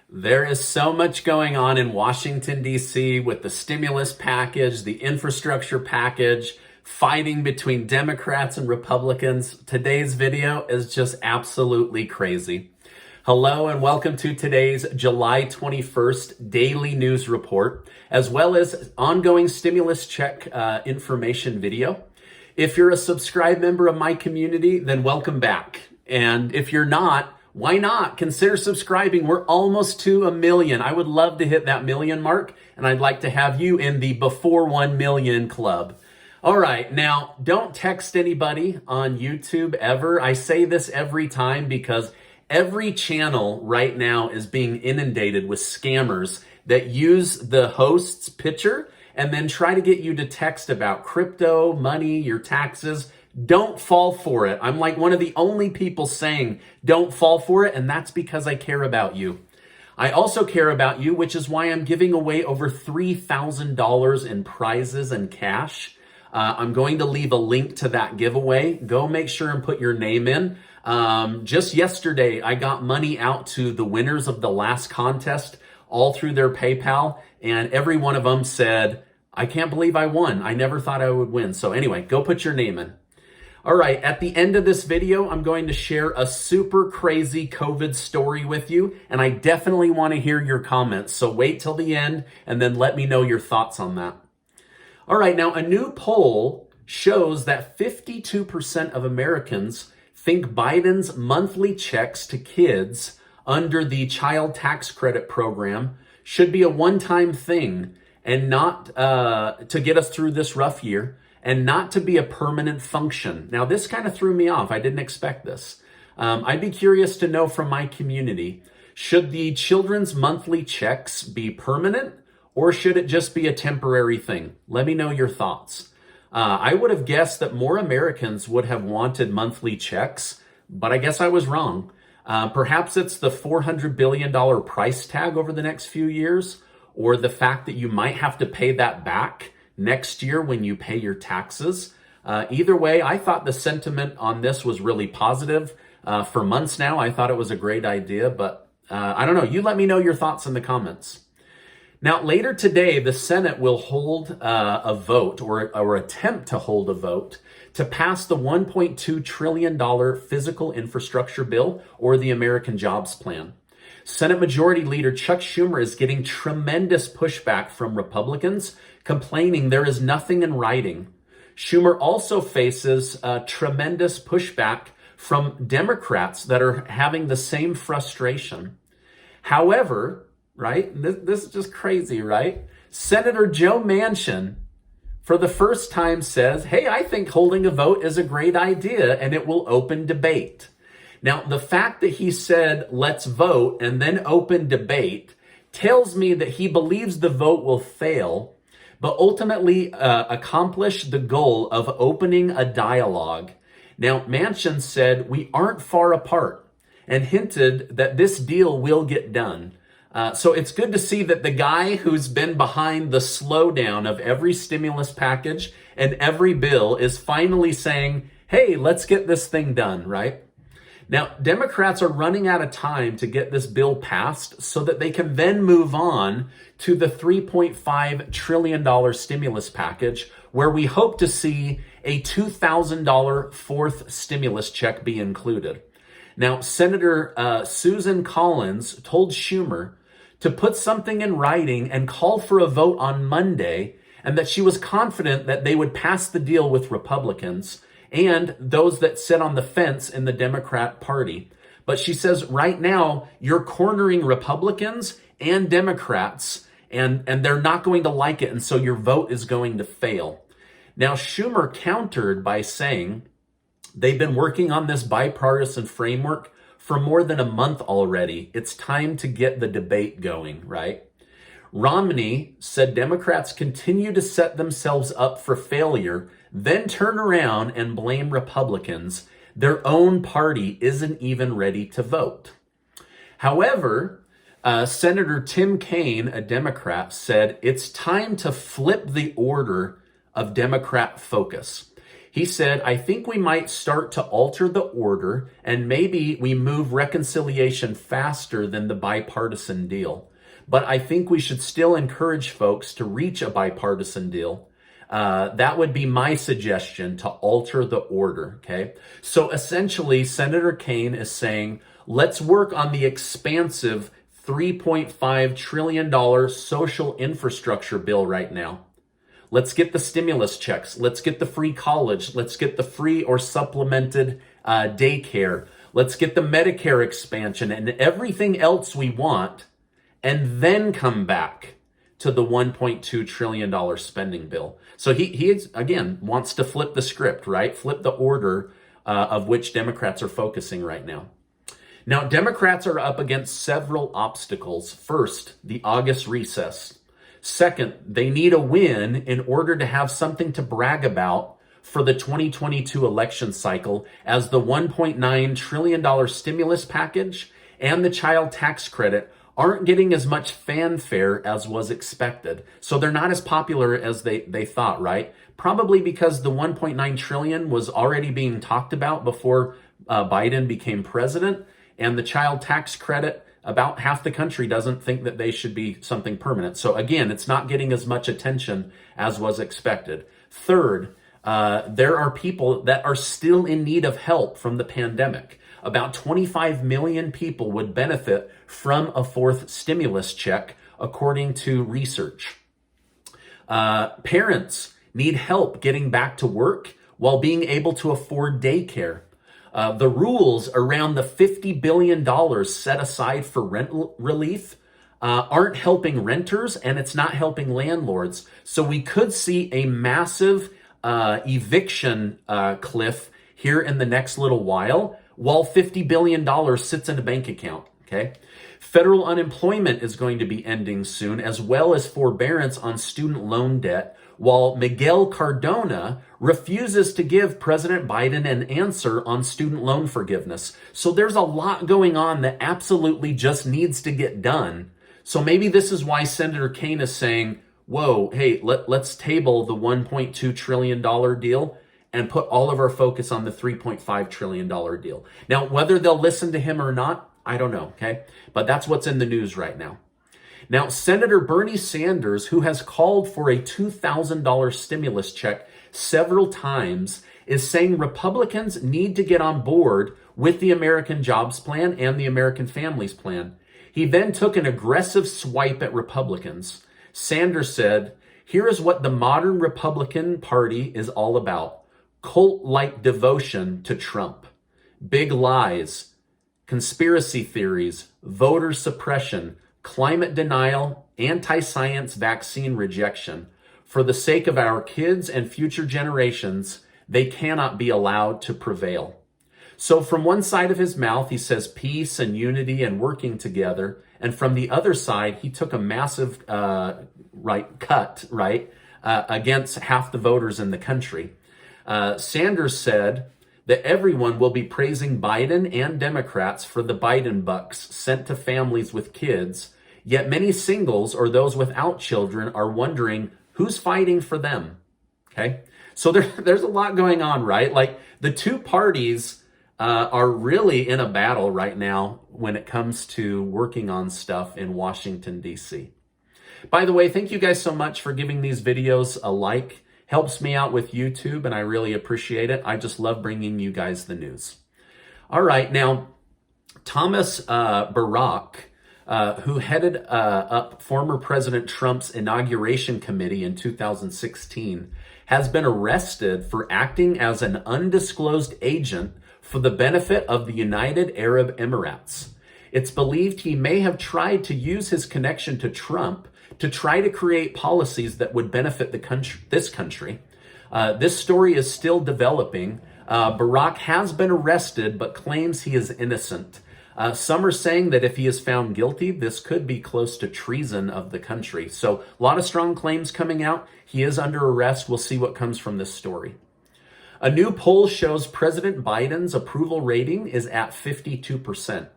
There is so much going on in Washington, D.C. with the stimulus package, the infrastructure package, fighting between Democrats and Republicans. Today's video is just absolutely crazy. Hello and welcome to today's July 21st daily news report, as well as ongoing stimulus check information video. If you're a subscribed member of my community, then welcome back. And if you're not, why not? Consider subscribing. We're almost to 1 million. I would love to hit that 1 million mark, and I'd like to have you in the before 1 million club. All right, now don't text anybody on YouTube ever. I say this every time because every channel right now is being inundated with scammers that use the host's picture and then try to get you to text about crypto, money, your taxes. Don't fall for it. I'm like one of the only people saying don't fall for it, and that's because I care about you. I also care about you, which is why I'm giving away over $3,000 in prizes and cash. I'm going to leave a link to that giveaway. Go make sure and put your name in. Just yesterday, I got money out to the winners of the last contest all through their PayPal, and every one of them said, I can't believe I won. I never thought I would win. So anyway, go put your name in. All right, at the end of this video, I'm going to share a super crazy COVID story with you, and I definitely want to hear your comments. So wait till the end and then let me know your thoughts on that. All right, now a new poll shows that 52% of Americans think Biden's monthly checks to kids under the child tax credit program should be a one-time thing and not to get us through this rough year, and not to be a permanent function. Now, this kind of threw me off. I didn't expect this. I'd be curious to know from my community, should the children's monthly checks be permanent, or should it just be a temporary thing? Let me know your thoughts. I would have guessed that more Americans would have wanted monthly checks, but I guess I was wrong. Perhaps it's the $400 billion price tag over the next few years, or the fact that you might have to pay that back next year when you pay your taxes. Either way, I thought the sentiment on this was really positive. For months now, I thought it was a great idea, but I don't know. You let me know your thoughts in the comments. Now, later today, the Senate will hold a vote or attempt to hold a vote to pass the $1.2 trillion physical infrastructure bill, or the American Jobs Plan. Senate Majority Leader Chuck Schumer is getting tremendous pushback from Republicans, complaining there is nothing in writing. Schumer also faces tremendous pushback from Democrats that are having the same frustration. However, right, this is just crazy, right? Senator Joe Manchin, for the first time, says, hey, I think holding a vote is a great idea and it will open debate. Now, the fact that he said, let's vote, and then open debate tells me that he believes the vote will fail, but ultimately accomplish the goal of opening a dialogue. Now, Manchin said, we aren't far apart, and hinted that this deal will get done. So it's good to see that the guy who's been behind the slowdown of every stimulus package and every bill is finally saying, hey, let's get this thing done, right? Now, Democrats are running out of time to get this bill passed so that they can then move on to the $3.5 trillion stimulus package, where we hope to see a $2,000 fourth stimulus check be included. Now, Senator Susan Collins told Schumer to put something in writing and call for a vote on Monday, and that she was confident that they would pass the deal with Republicans and those that sit on the fence in the Democrat Party. But she says right now, you're cornering Republicans and Democrats, and they're not going to like it, and so your vote is going to fail. Now, Schumer countered by saying they've been working on this bipartisan framework for more than a month already. It's time to get the debate going, right? Romney said Democrats continue to set themselves up for failure, then turn around and blame Republicans. Their own party isn't even ready to vote. However, Senator Tim Kaine, a Democrat, said it's time to flip the order of Democrat focus. He said, I think we might start to alter the order and maybe we move reconciliation faster than the bipartisan deal. But I think we should still encourage folks to reach a bipartisan deal. That would be my suggestion, to alter the order, okay? So essentially, Senator Kaine is saying, let's work on the expansive $3.5 trillion social infrastructure bill right now. Let's get the stimulus checks. Let's get the free college. Let's get the free or supplemented daycare. Let's get the Medicare expansion and everything else we want, and then come back to the $1.2 trillion spending bill. So he again, wants to flip the script, right? Flip the order of which Democrats are focusing right now. Now, Democrats are up against several obstacles. First, the August recess. Second, they need a win in order to have something to brag about for the 2022 election cycle, as the $1.9 trillion stimulus package and the child tax credit aren't getting as much fanfare as was expected. So they're not as popular as they thought, right? Probably because the 1.9 trillion was already being talked about before Biden became president, and the child tax credit, about half the country doesn't think that they should be something permanent. So again, it's not getting as much attention as was expected. Third, there are people that are still in need of help from the pandemic. About 25 million people would benefit from a fourth stimulus check, according to research. Parents need help getting back to work while being able to afford daycare. The rules around the $50 billion set aside for rent relief aren't helping renters, and it's not helping landlords. So we could see a massive eviction cliff here in the next little while $50 billion sits in a bank account, okay? Federal unemployment is going to be ending soon, as well as forbearance on student loan debt, while Miguel Cardona refuses to give President Biden an answer on student loan forgiveness. So there's a lot going on that absolutely just needs to get done. So maybe this is why Senator Kaine is saying, whoa, hey, let's table the $1.2 trillion deal and put all of our focus on the $3.5 trillion deal. Now, whether they'll listen to him or not, I don't know, okay? But that's what's in the news right now. Now, Senator Bernie Sanders, who has called for a $2,000 stimulus check several times, is saying Republicans need to get on board with the American Jobs Plan and the American Families Plan. He then took an aggressive swipe at Republicans. Sanders said, here is what the modern Republican Party is all about: cult-like devotion to Trump, big lies, conspiracy theories, voter suppression, climate denial, anti-science vaccine rejection. For the sake of our kids and future generations, they cannot be allowed to prevail. So from one side of his mouth, he says peace and unity and working together. And from the other side, he took a massive cut against half the voters in the country. Sanders said that everyone will be praising Biden and Democrats for the Biden bucks sent to families with kids, yet many singles or those without children are wondering who's fighting for them. Okay, so there's a lot going on, right? Like the two parties are really in a battle right now when it comes to working on stuff in Washington, D.C. By the way, thank you guys so much for giving these videos a like. Helps me out with YouTube, and I really appreciate it. I just love bringing you guys the news. All right, now, Thomas Barack, who headed up former President Trump's inauguration committee in 2016, has been arrested for acting as an undisclosed agent for the benefit of the United Arab Emirates. It's believed he may have tried to use his connection to Trump to try to create policies that would benefit this country. This story is still developing. Barack has been arrested, but claims he is innocent. Some are saying that if he is found guilty, this could be close to treason of the country. So a lot of strong claims coming out. He is under arrest. We'll see what comes from this story. A new poll shows President Biden's approval rating is at 52%.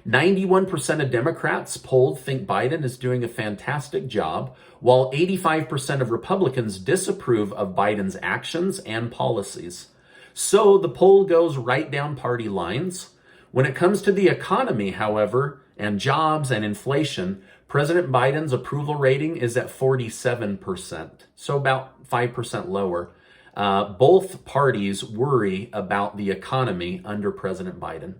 91% of Democrats polled think Biden is doing a fantastic job, while 85% of Republicans disapprove of Biden's actions and policies. So the poll goes right down party lines. When it comes to the economy, however, and jobs and inflation, President Biden's approval rating is at 47%, so about 5% lower. Both parties worry about the economy under President Biden.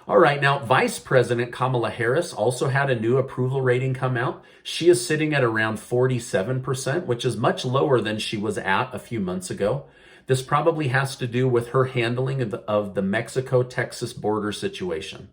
All right, now Vice President Kamala Harris also had a new approval rating come out. She is sitting at around 47%, which is much lower than she was at a few months ago. This probably has to do with her handling of the Mexico-Texas border situation.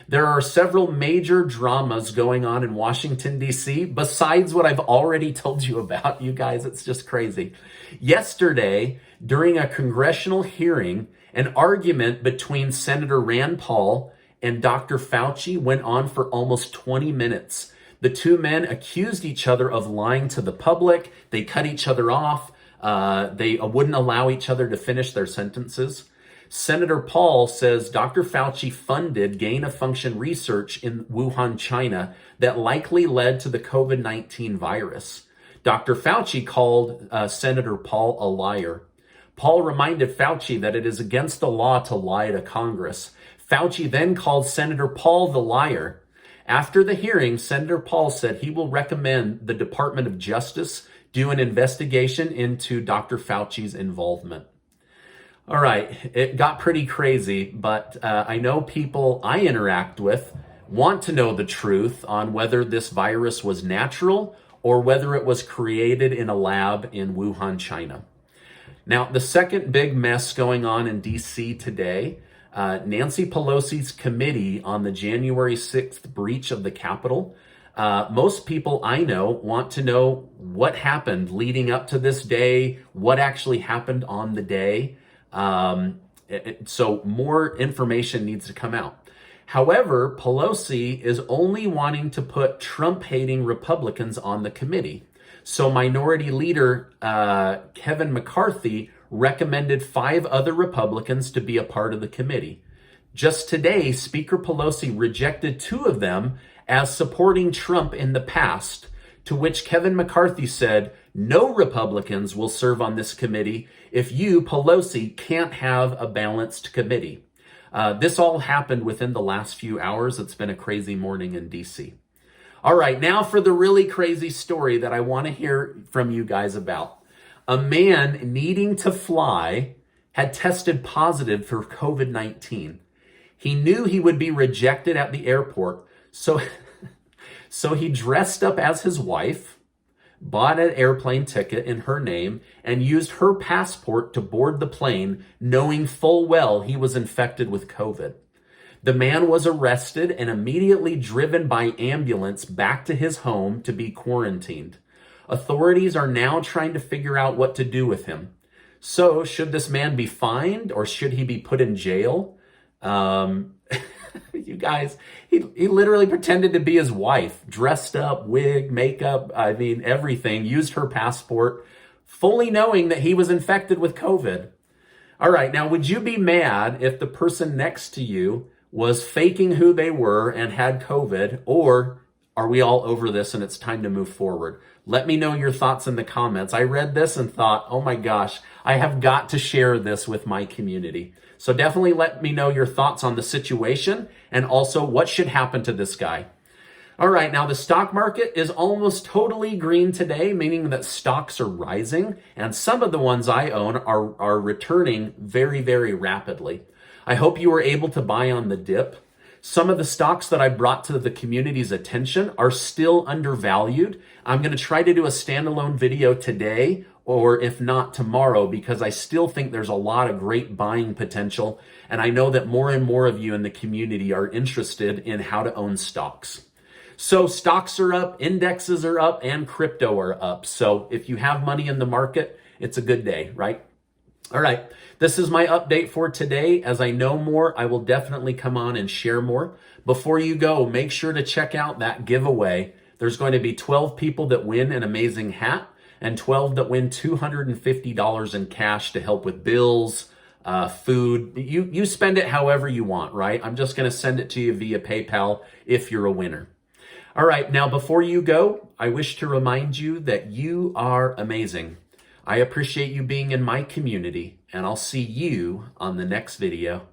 There are several major dramas going on in Washington, D.C., besides what I've already told you about. You guys, it's just crazy. Yesterday, during a congressional hearing, an argument between Senator Rand Paul and Dr. Fauci went on for almost 20 minutes. The two men accused each other of lying to the public. They cut each other off. They wouldn't allow each other to finish their sentences. Senator Paul says Dr. Fauci funded gain-of-function research in Wuhan, China, that likely led to the COVID-19 virus. Dr. Fauci called Senator Paul a liar. Paul reminded Fauci that it is against the law to lie to Congress. Fauci then called Senator Paul the liar. After the hearing, Senator Paul said he will recommend the Department of Justice do an investigation into Dr. Fauci's involvement. All right, it got pretty crazy, but I know people I interact with want to know the truth on whether this virus was natural or whether it was created in a lab in Wuhan, China. Now, the second big mess going on in D.C. today, Nancy Pelosi's committee on the January 6th breach of the Capitol. Most people I know want to know what happened leading up to this day, what actually happened on the day. So more information needs to come out. However, Pelosi is only wanting to put Trump-hating Republicans on the committee. So Minority Leader Kevin McCarthy recommended 5 other Republicans to be a part of the committee. Just today, Speaker Pelosi rejected 2 of them as supporting Trump in the past, to which Kevin McCarthy said, "No Republicans will serve on this committee if you, Pelosi, can't have a balanced committee." This all happened within the last few hours. It's been a crazy morning in D.C. All right, now for the really crazy story that I want to hear from you guys about. A man needing to fly had tested positive for COVID-19. He knew he would be rejected at the airport, so he dressed up as his wife, bought an airplane ticket in her name, and used her passport to board the plane, knowing full well he was infected with COVID. The man was arrested and immediately driven by ambulance back to his home to be quarantined. Authorities are now trying to figure out what to do with him. So, should this man be fined or should he be put in jail? You guys, he literally pretended to be his wife, dressed up, wig, makeup, everything, used her passport, fully knowing that he was infected with COVID. All right, now, would you be mad if the person next to you was faking who they were and had COVID, or are we all over this and it's time to move forward? Let me know your thoughts in the comments. I read this and thought, oh my gosh, I have got to share this with my community. So definitely let me know your thoughts on the situation and also what should happen to this guy. All right, now the stock market is almost totally green today, meaning that stocks are rising, and some of the ones I own are returning very, very rapidly. I hope you were able to buy on the dip. Some of the stocks that I brought to the community's attention are still undervalued. I'm going to try to do a standalone video today, or if not tomorrow, because I still think there's a lot of great buying potential. And I know that more and more of you in the community are interested in how to own stocks. So stocks are up, indexes are up, and crypto are up. So if you have money in the market, it's a good day, right? All right, this is my update for today. As I know more, I will definitely come on and share more. Before you go, make sure to check out that giveaway. There's going to be 12 people that win an amazing hat and 12 that win $250 in cash to help with bills, food. You spend it however you want, right? I'm just going to send it to you via PayPal if you're a winner. All right, now before you go, I wish to remind you that you are amazing. I appreciate you being in my community, and I'll see you on the next video.